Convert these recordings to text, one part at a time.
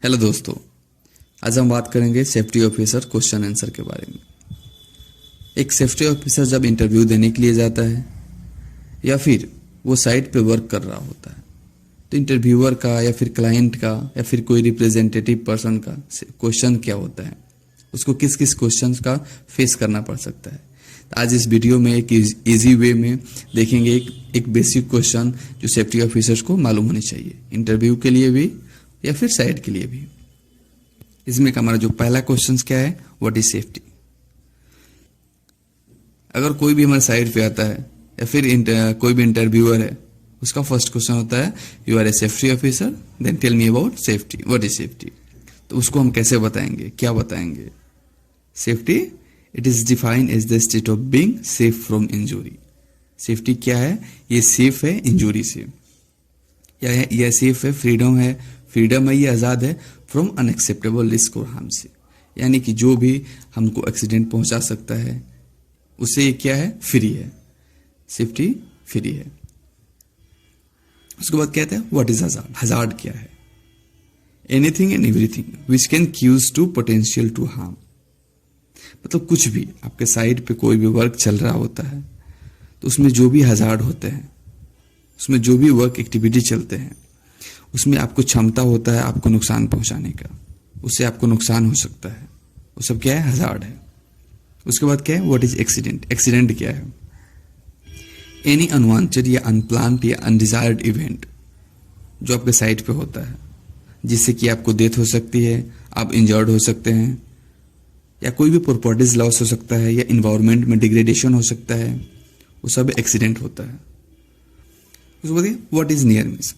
Hello दोस्तों, आज हम बात करेंगे सेफ्टी ऑफिसर क्वेश्चन आंसर के बारे में। एक सेफ्टी ऑफिसर जब इंटरव्यू देने के लिए जाता है या फिर वो साइट पे वर्क कर रहा होता है, तो इंटरव्यूअर का या फिर क्लाइंट का या फिर कोई रिप्रेजेंटेटिव पर्सन का क्वेश्चन क्या होता है, उसको किस किस क्वेश्चन का फेस करना पड़ सकता है। तो आज इस वीडियो में एक इजी वे में देखेंगे एक बेसिक क्वेश्चन जो सेफ्टी ऑफिसर्स को मालूम होनी चाहिए, इंटरव्यू के लिए भी या फिर साइट के लिए भी। इसमें हमारा जो पहला क्वेश्चन क्या है, व्हाट इज सेफ्टी। अगर कोई भी हमारे साइट पे आता है या फिर कोई भी इंटरव्यूअर है, उसका फर्स्ट क्वेश्चन होता है you are a safety officer, then tell me about safety, what is safety. तो उसको हम कैसे बताएंगे, क्या बताएंगे। Safety, it is defined as the state of being safe from injury. Safety क्या है, ये सेफ है इंजुरी से, या यह सेफ है, फ्रीडम है, ये आज़ाद है फ्रॉम अनएक्सेप्टेबल रिस्क और हार्म से। यानी कि जो भी हमको एक्सीडेंट पहुंचा सकता है उससे ये क्या है, फ्री है, सेफ्टी फ्री है। उसके बाद कहते हैं व्हाट इज हजार्ड। हजार्ड क्या है, anything and everything which can cause to potential to harm. मतलब कुछ भी आपके साइड पे कोई भी वर्क चल रहा होता है तो उसमें जो भी हजार्ड होते हैं, उसमें जो भी वर्क एक्टिविटी चलते हैं, उसमें आपको क्षमता होता है आपको नुकसान पहुंचाने का, उससे आपको नुकसान हो सकता है, वो सब क्या है, हजार्ड है। उसके बाद क्या है, व्हाट इज एक्सीडेंट। एक्सीडेंट क्या है, एनी अनवांटेड या अनप्लान्ड या अनडिजायर्ड इवेंट जो आपके साइट पे होता है, जिससे कि आपको डेथ हो सकती है, आप इंजर्ड हो सकते हैं, या कोई भी प्रॉपर्टीज लॉस हो सकता है, या इन्वायरमेंट में डिग्रेडेशन हो सकता है, वो सब एक्सीडेंट होता है। उसके बाद what is near miss.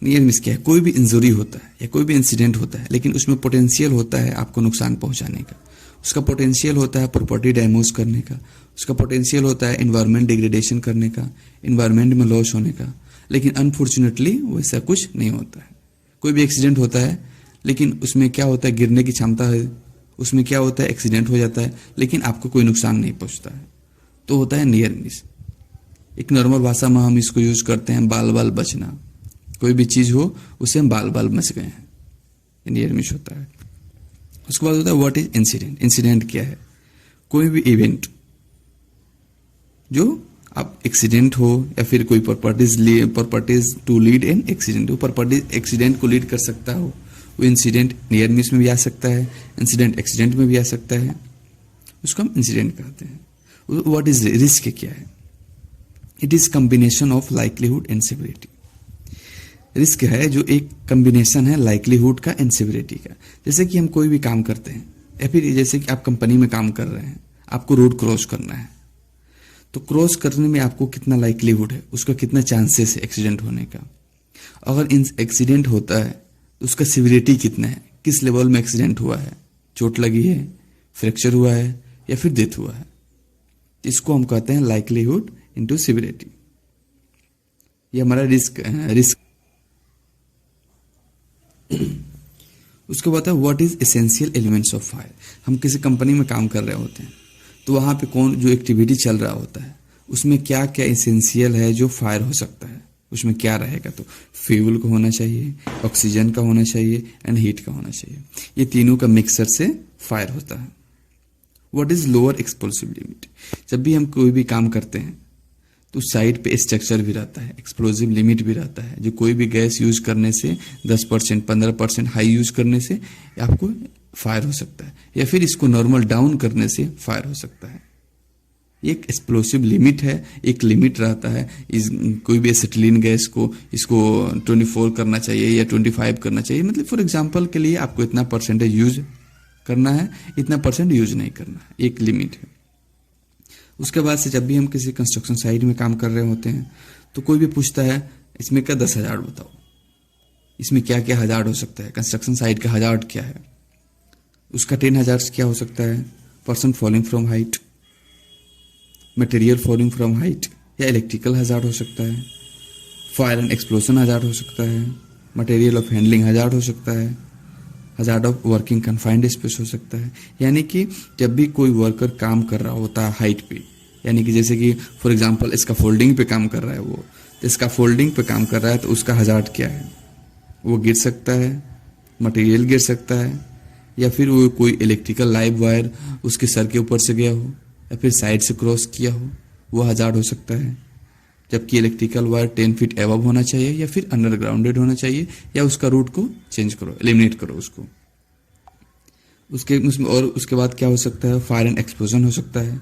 Near miss क्या है, कोई भी इंजरी होता है या कोई भी इंसिडेंट होता है लेकिन उसमें पोटेंशियल होता है आपको नुकसान पहुंचाने का, उसका पोटेंशियल होता है प्रॉपर्टी डैमेज करने का, उसका पोटेंशियल होता है एनवायरमेंट डिग्रेडेशन करने का, एनवायरमेंट में लॉस होने का, लेकिन अनफॉर्चुनेटली वैसा कुछ नहीं होता है। कोई भी एक्सीडेंट होता है लेकिन उसमें क्या होता है, गिरने की क्षमता है, उसमें क्या होता है, एक्सीडेंट हो जाता है लेकिन आपको कोई नुकसान नहीं पहुंचता है, तो होता है नियर मिस। एक नॉर्मल भाषा में हम इसको यूज करते हैं बाल बाल बचना, कोई भी चीज हो उससे हम बाल बाल बच गए हैं, नियर मिस होता है। उसके बाद होता है व्हाट इज इंसिडेंट। इंसिडेंट क्या है, कोई भी इवेंट जो आप एक्सीडेंट हो या फिर कोई properties to lead an accident हो, प्रॉपर्टी एक्सीडेंट को लीड कर सकता हो, वो इंसिडेंट नियर मिस में भी आ सकता है, इंसिडेंट एक्सीडेंट में भी आ सकता है, उसको हम इंसिडेंट कहते हैं। व्हाट इज रिस्क क्या है, it is combination of likelihood and severity. Risk है जो एक कॉम्बिनेशन है लाइकलीहुड का एंड सिवियरिटी का। जैसे कि हम कोई भी काम करते हैं या फिर जैसे कि आप कंपनी में काम कर रहे हैं, आपको रोड क्रॉस करना है, तो क्रॉस करने में आपको कितना लाइकलीहुड है, उसका कितना चांसेस है एक्सीडेंट होने का। अगर एक्सीडेंट होता है तो उसका सिवियरिटी कितना है, किस लेवल में एक्सीडेंट हुआ है, चोट लगी है, फ्रैक्चर हुआ है या फिर डेथ हुआ है, इसको हम कहते हैं लाइकलीहुड इंटू सिवियरिटी। ये हमारा रिस्क। उसके बाद है what is essential elements of fire. हम किसी कंपनी में काम कर रहे होते हैं तो वहां पे कौन जो एक्टिविटी चल रहा होता है उसमें क्या क्या एसेंशियल है जो फायर हो सकता है, उसमें क्या रहेगा, तो फ्यूल का होना चाहिए, ऑक्सीजन का होना चाहिए एंड हीट का होना चाहिए। ये तीनों का मिक्सचर से फायर होता है। What is lower explosive limit. जब भी हम कोई भी काम करते हैं तो साइड पे स्ट्रक्चर भी रहता है, एक्सप्लोजिव लिमिट भी रहता है, जो कोई भी गैस यूज करने से 10% 15% हाई यूज करने से आपको फायर हो सकता है, या फिर इसको नॉर्मल डाउन करने से फायर हो सकता है। एक एक्सप्लोसिव लिमिट है, एक लिमिट रहता है। कोई भी एसिटिलीन गैस को इसको 24 करना चाहिए या 25 करना चाहिए, मतलब फॉर एग्जाम्पल के लिए आपको इतना परसेंटेज यूज करना है, इतना परसेंट यूज नहीं करना है, एक लिमिट है। उसके बाद से जब भी हम किसी कंस्ट्रक्शन साइट में काम कर रहे होते हैं तो कोई भी पूछता है इसमें क्या 10,000 बताओ, इसमें क्या क्या हजार्ड हो सकता है, कंस्ट्रक्शन साइट का हजार्ड क्या है, उसका 10,000 क्या हो सकता है, person falling from height, material falling from height, या इलेक्ट्रिकल हजार्ड हो सकता है, फायर एंड एक्सप्लोजन हजार्ड हो सकता है, मटेरियल ऑफ हैंडलिंग हजार्ड हो सकता है, hazard of working confined space हो सकता है। यानी कि जब भी कोई वर्कर काम कर रहा होता है हाइट पे, यानी कि जैसे कि फॉर एग्जांपल इसका फोल्डिंग पे काम कर रहा है, वो इसका फोल्डिंग पे काम कर रहा है तो उसका हजार्ड क्या है, वो गिर सकता है, मटेरियल गिर सकता है, या फिर वो कोई इलेक्ट्रिकल लाइव वायर उसके सर के ऊपर से गया हो, या फिर साइड से क्रॉस किया हो, वो हजार्ड हो सकता है। जबकि इलेक्ट्रिकल वायर 10 फीट एबव होना चाहिए, या फिर अंडरग्राउंडेड होना चाहिए, या उसका रूट को चेंज करो, एलिमिनेट करो उसको। उसके बाद क्या हो सकता है, फायर एंड एक्सप्लोजन हो सकता है,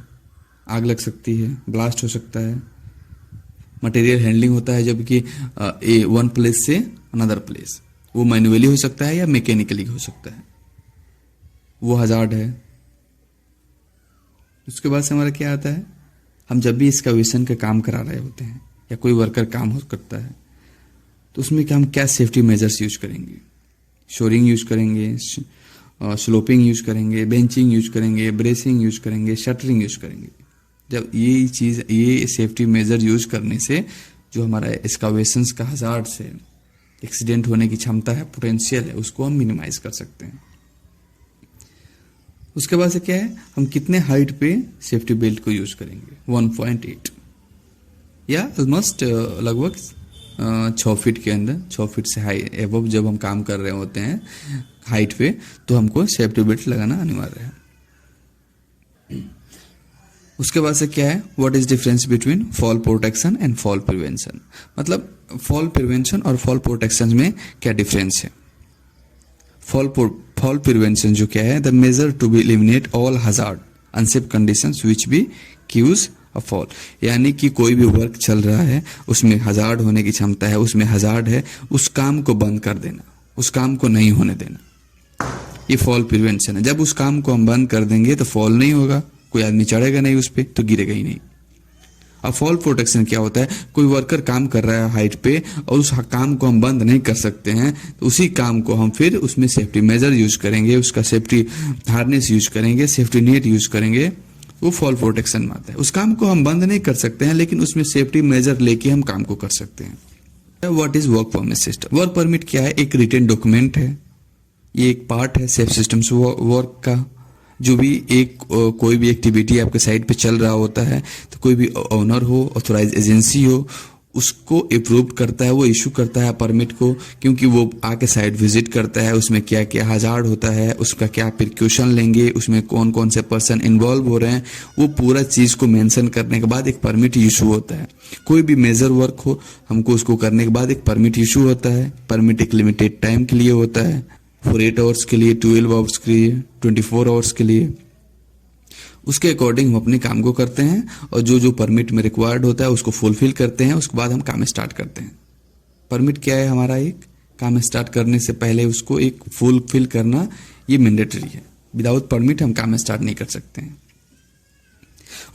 आग लग सकती है, ब्लास्ट हो सकता है। मटेरियल हैंडलिंग होता है, जबकि वन प्लेस से अनदर प्लेस, वो मैन्युअली हो सकता है या मैकेनिकली हो सकता है, वो हजार्ड है। उसके बाद से हमारा क्या आता है, हम जब भी एक्सकैवेशन का काम करा रहे होते हैं या कोई वर्कर काम करता है, तो उसमें क्या हम क्या सेफ्टी मेजर्स यूज करेंगे। शोरिंग यूज करेंगे, स्लोपिंग यूज करेंगे, बेंचिंग यूज करेंगे, ब्रेसिंग यूज करेंगे, शटरिंग यूज करेंगे। जब ये सेफ्टी मेजर यूज करने से जो हमारा एक्सकैवेशंस का हजार्ड से एक्सीडेंट होने की क्षमता है, पोटेंशियल है, उसको हम मिनिमाइज कर सकते हैं। उसके बाद से क्या है, हम कितने हाइट पे सेफ्टी बेल्ट को यूज करेंगे। 1.8 या ऑलमोस्ट लगभग 6 फीट के अंदर, 6 फीट से हाई एबव जब हम काम कर रहे होते हैं हाइट पे, तो हमको सेफ्टी बेल्ट लगाना अनिवार्य है। उसके बाद से क्या है, what is difference between fall protection and fall prevention. मतलब फॉल प्रिवेंशन और फॉल प्रोटेक्शन में क्या डिफरेंस है। फॉल प्रिवेंशन जो क्या है, the measure to be eliminate all hazard unsafe conditions which be cause a fall. यानी कि कोई भी वर्क चल रहा है, उसमें हजार्ड होने की क्षमता है, उसमें हजार्ड है, उस काम को बंद कर देना, उस काम को नहीं होने देना, ये फॉल प्रिवेंशन है। जब उस काम को हम बंद कर देंगे तो फॉल नहीं होगा, कोई आदमी चढ़ेगा नहीं उस पर, तो गिरेगा ही नहीं। अब फॉल प्रोटेक्शन क्या होता है, कोई वर्कर काम कर रहा है हाइट पे और उस काम को हम बंद नहीं कर सकते हैं, तो उसी काम को हम फिर उसमें सेफ्टी मेजर यूज करेंगे, उसका सेफ्टी हार्नेस यूज करेंगे, सेफ्टी नेट यूज करेंगे, वो फॉल प्रोटेक्शन में आता है। उस काम को हम बंद नहीं कर सकते हैं, लेकिन उसमें सेफ्टी मेजर लेके हम काम को कर सकते हैं। What is work permit system. Work permit क्या है, एक रिटन डॉक्यूमेंट है, ये एक पार्ट है सेफ सिस्टम्स वर्क का। जो भी कोई भी एक्टिविटी आपके साइट पे चल रहा होता है, तो कोई भी ओनर हो, ऑथोराइज एजेंसी हो, उसको अप्रूव करता है, वो इशू करता है परमिट को, क्योंकि वो आके साइट विजिट करता है, उसमें क्या क्या हजार्ड होता है, उसका क्या प्रिकॉशन लेंगे, उसमें कौन कौन से पर्सन इन्वॉल्व हो रहे हैं, वो पूरा चीज को मेंशन करने के बाद एक परमिट इशू होता है। कोई भी मेजर वर्क हो, हमको उसको करने के बाद एक परमिट इशू होता है। परमिट एक लिमिटेड टाइम के लिए होता है, 48 आवर्स के लिए, 12 आवर्स के लिए, 24 आवर्स के लिए। उसके अकॉर्डिंग हम अपने काम को करते हैं, और जो जो परमिट में रिक्वायर्ड होता है उसको फुलफिल करते हैं। उसके बाद हम काम स्टार्ट करते हैं। परमिट क्या है हमारा, एक काम स्टार्ट करने से पहले उसको एक फुलफिल करना, ये मैंडेटरी है। विदाउट परमिट हम काम स्टार्ट नहीं कर सकते हैं।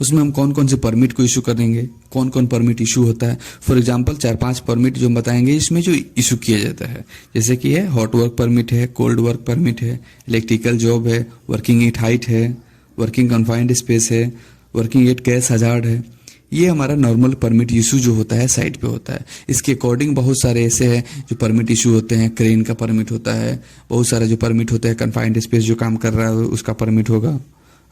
उसमें हम कौन कौन से परमिट को इशू करेंगे, कौन कौन परमिट इशू होता है। फॉर एग्जांपल 4-5 परमिट जो हम बताएंगे इसमें जो इशू किया जाता है, जैसे कि है हॉट वर्क परमिट है, कोल्ड वर्क परमिट है, इलेक्ट्रिकल जॉब है, वर्किंग एट हाइट है, वर्किंग कन्फाइंड स्पेस है, वर्किंग एट गैस हजार्ड है। ये हमारा नॉर्मल परमिट इशू जो होता है साइट पे होता है। इसके अकॉर्डिंग बहुत सारे ऐसे हैं जो परमिट इशू होते हैं। क्रेन का परमिट होता है, बहुत सारा जो परमिट होता है, कन्फाइंड स्पेस जो काम कर रहा है उसका परमिट होगा।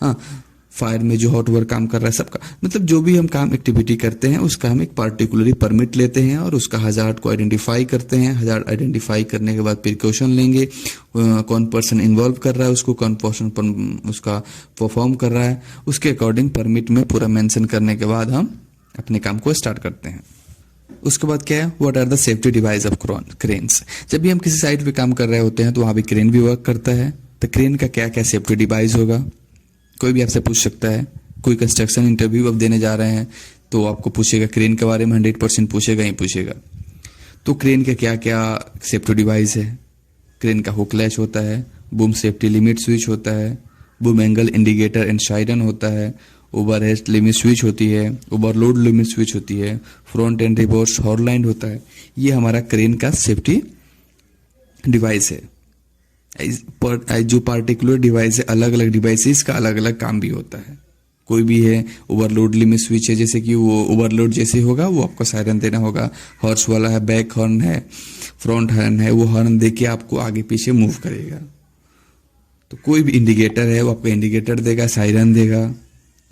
हाँ, फायर में जो हॉट वर्क काम कर रहा है सबका, मतलब जो भी हम काम एक्टिविटी करते हैं उसका हम एक पार्टिकुलरली परमिट लेते हैं और उसका हजार्ड को आइडेंटिफाई करते हैं। हजार्ड आइडेंटिफाई करने के बाद प्रिकॉशन लेंगे, कौन पर्सन इन्वॉल्व कर रहा है उसको, कौन पर्सन उसका परफॉर्म कर रहा है, उसके अकॉर्डिंग परमिट में पूरा मेंशन करने के बाद हम अपने काम को स्टार्ट करते हैं। उसके बाद क्या है, what are the safety device of cranes. जब भी हम किसी साइट पे काम कर रहे होते हैं तो वहां भी क्रेन भी वर्क करता है, तो क्रेन का क्या क्या सेफ्टी डिवाइस होगा, कोई भी आपसे पूछ सकता है। कोई कंस्ट्रक्शन इंटरव्यू आप देने जा रहे हैं तो आपको पूछेगा क्रेन के बारे में, 100% पूछेगा ही पूछेगा। तो क्रेन के क्या क्या सेफ्टी डिवाइस है, क्रेन का हुक लैच होता है, बूम सेफ्टी लिमिट स्विच होता है, boom angle indicator and siren होता है, ओवरहेड लिमिट स्विच होती है, ओवरलोड लिमिट स्विच होती है, front end reverse horn line होता है। ये हमारा क्रेन का सेफ्टी डिवाइस है। जो पार्टिकुलर डिवाइस है, अलग अलग डिवाइसेस का अलग अलग काम भी होता है। कोई भी है ओवरलोड लिमिट स्विच है, जैसे कि वो ओवरलोड जैसे होगा वो आपको सायरन देना होगा। हॉर्स वाला है, बैक हॉर्न है, फ्रंट हॉर्न है, वो हॉर्न देके आपको आगे पीछे मूव करेगा। तो कोई भी इंडिकेटर है वो आपको इंडिकेटर देगा, सायरन देगा।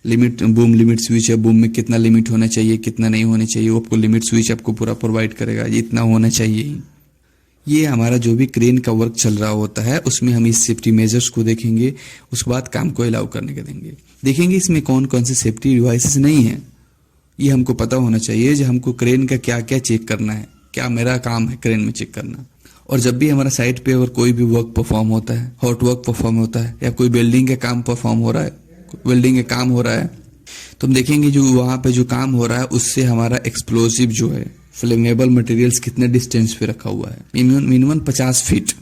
लिमिट बूम लिमिट स्विच है, बूम में कितना लिमिट होना चाहिए, कितना नहीं होना चाहिए, वो आपको लिमिट स्विच आपको पूरा प्रोवाइड करेगा, ये इतना होना चाहिए। ये हमारा जो भी क्रेन का वर्क चल रहा होता है उसमें हम इस सेफ्टी मेजर्स को देखेंगे, उसके बाद काम को अलाउ करने के देंगे। देखेंगे इसमें कौन कौन से सेफ्टी डिवाइसेस नहीं है, ये हमको पता होना चाहिए जो हमको क्रेन का क्या क्या चेक करना है, क्या मेरा काम है क्रेन में चेक करना। और जब भी हमारा साइट पे अगर कोई भी वर्क परफॉर्म होता है, हॉट वर्क परफॉर्म होता है या कोई बिल्डिंग का काम परफॉर्म हो रहा है, बिल्डिंग का काम हो रहा है, तो हम देखेंगे जो वहाँ पे जो काम हो रहा है उससे हमारा एक्सप्लोसिव जो है, फ्लेमेबल मटेरियल्स कितने डिस्टेंस पे रखा हुआ है। मिनिमम 50 फीट,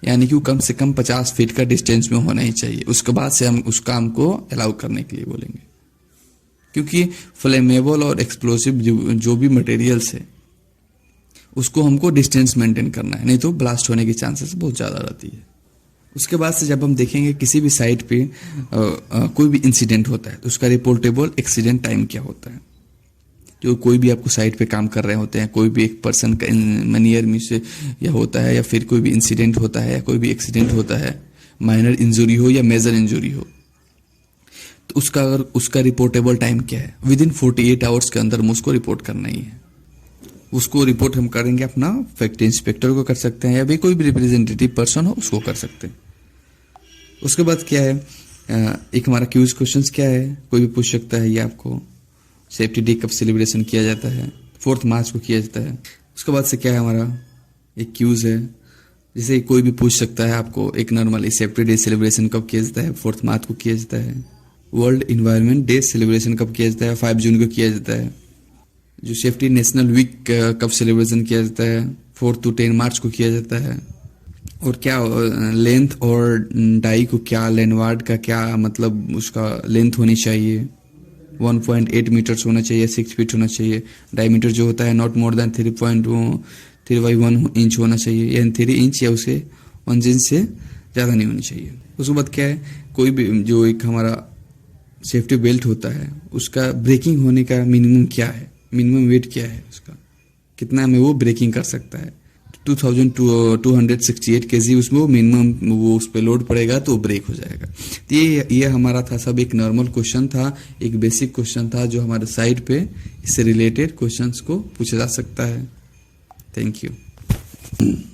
यानी कि कम से कम 50 फीट का डिस्टेंस में होना ही चाहिए। उसके बाद से हम उस काम को अलाउ करने के लिए बोलेंगे, क्योंकि फ्लेमेबल और एक्सप्लोसिव जो भी मटेरियल्स है उसको हमको डिस्टेंस मेंटेन करना है, नहीं तो ब्लास्ट होने की चांसेस बहुत ज़्यादा रहती है। उसके बाद से जब हम देखेंगे किसी भी साइट पे कोई भी इंसिडेंट होता है तो उसका रिपोर्टेबल एक्सीडेंट टाइम क्या होता है। जो कोई भी आपको साइट पे काम कर रहे होते हैं, कोई भी एक पर्सन का नियर मिस या होता है, या फिर कोई भी इंसिडेंट होता है या कोई भी एक्सीडेंट होता है, माइनर इंजरी हो या मेजर इंजरी हो, तो उसका रिपोर्टेबल टाइम क्या है। विद इन 48 आवर्स के अंदर उसको रिपोर्ट करना ही है। उसको रिपोर्ट हम करेंगे अपना फैक्ट्री इंस्पेक्टर को कर सकते हैं या भी कोई भी रिप्रेजेंटेटिव पर्सन हो उसको कर सकते हैं। उसके बाद क्या है, एक हमारा क्यूज क्वेश्चंस क्या है, कोई भी पूछ सकता है ये आपको। सेफ्टी डे कब सेलिब्रेशन किया जाता है? 4 मार्च को किया जाता है। उसके बाद से क्या है हमारा एक क्यूज है, जैसे कोई भी पूछ सकता है आपको एक नॉर्मली सेफ्टी डे सेलिब्रेशन कब किया जाता है? 4 मार्च को किया जाता है। वर्ल्ड इन्वायरमेंट डे सेलिब्रेशन कब किया जाता है? 5 जून को किया जाता है। जो सेफ्टी नेशनल वीक कब सेलिब्रेशन किया जाता है? 4 to 10 मार्च को किया जाता है। और क्या लेंथ और डाई को क्या, लैंडवार्ड का क्या मतलब उसका लेंथ होनी चाहिए, 1.8 मीटर्स होना चाहिए, 6 फीट होना चाहिए। डायमीटर जो होता है नॉट मोर देन 3.3/1 इंच होना चाहिए, यानी 3 इंच या उसे 1 इंच से ज़्यादा नहीं होनी चाहिए। उसके बाद क्या है, कोई भी जो एक हमारा सेफ्टी बेल्ट होता है उसका ब्रेकिंग होने का मिनिमम क्या है, मिनिमम वेट क्या है, उसका कितना में वो ब्रेकिंग कर सकता है। 2268 kg उसमें वो मिनिमम वो उस पर लोड पड़ेगा तो ब्रेक हो जाएगा। तो ये हमारा था सब एक नॉर्मल क्वेश्चन था, एक बेसिक क्वेश्चन था जो हमारे साइट पे इससे रिलेटेड क्वेश्चंस को पूछा जा सकता है। Thank you.